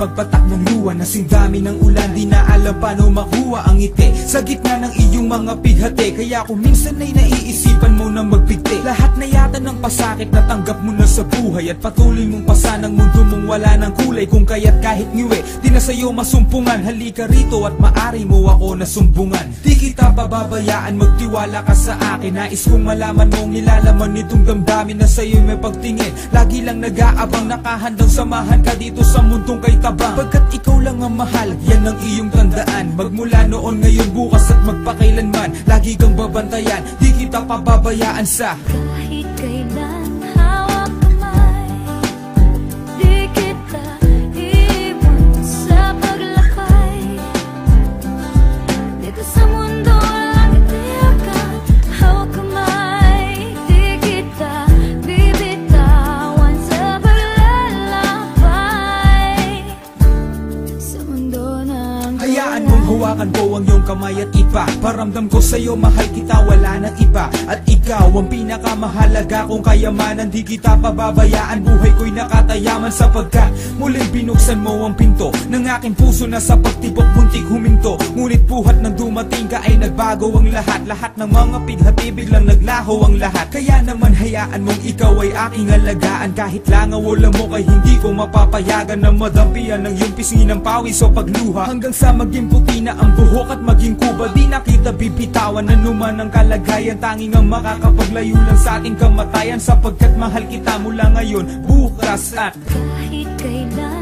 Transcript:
pagpatak ng luha, nasing dami ng ulan, di na alam paano makuha ang ngiti sa gitna ng iyong mga pighati. Kaya kung minsan ay naiisipan mo na magbigti, lahat na yata ng pasakit natanggap mo na sa buhay, at patuloy mong pasan ang mundo mong wala ng kulay. Kung kaya't kahit ngiwi, di na sa'yo masumpungan. Halika rito at maari mo ako nasumbungan. Di kita pababayaan, magtiwala ka sa akin. Nais kong malaman mong nilalaman nitong damdamin na sa'yo may pagtingin. Lagi lang nag-aabang, nakahandang samahan ka dito sa mundong kay tabang. Pagkat ikaw lang ang mahal, yan ang iyong tandaan. Magmula noon, ngayon, bukas at magpakailanman, lagi kang babantayan, di kita pababayaan sa kahit kailan. Hawak kamay, di kita iwan sa paglakay. Dito sa mundo lang itiyakan. Hawak kamay, di kita bibitawan sa paglalakbay. Sa mundo ng hayaan mong hawakan ko ang iyong kamay at ipa, paramdam ko sa'yo mahal kita, wala nang iba. At ikaw ang pinakamahalaga kong kayamanan, di kita pababayaan, buhay ko'y nakatayaman. Sapagkat muling binuksan mo ang pinto ng aking puso na sa pagtibok muntik huminto. Ngunit buhat nang dumating ka ay nagbago ang lahat. Lahat ng mga pighati biglang naglaho ang lahat. Kaya naman hayaan mong ikaw ay aking alagaan. Kahit langaw o lamok ay hindi ko mapapayagan na madampian ng iyong pisngi ng pawis o pagluha. Hanggang sa maging puti na ang buhok at maging kuba, di na kita bibitawan. Anuman ang kalagayan, tanging ang makakapaglayo lang sa ating kamatayan. Sapagkat mahal kita mula ngayon, bukas at kahit kailan.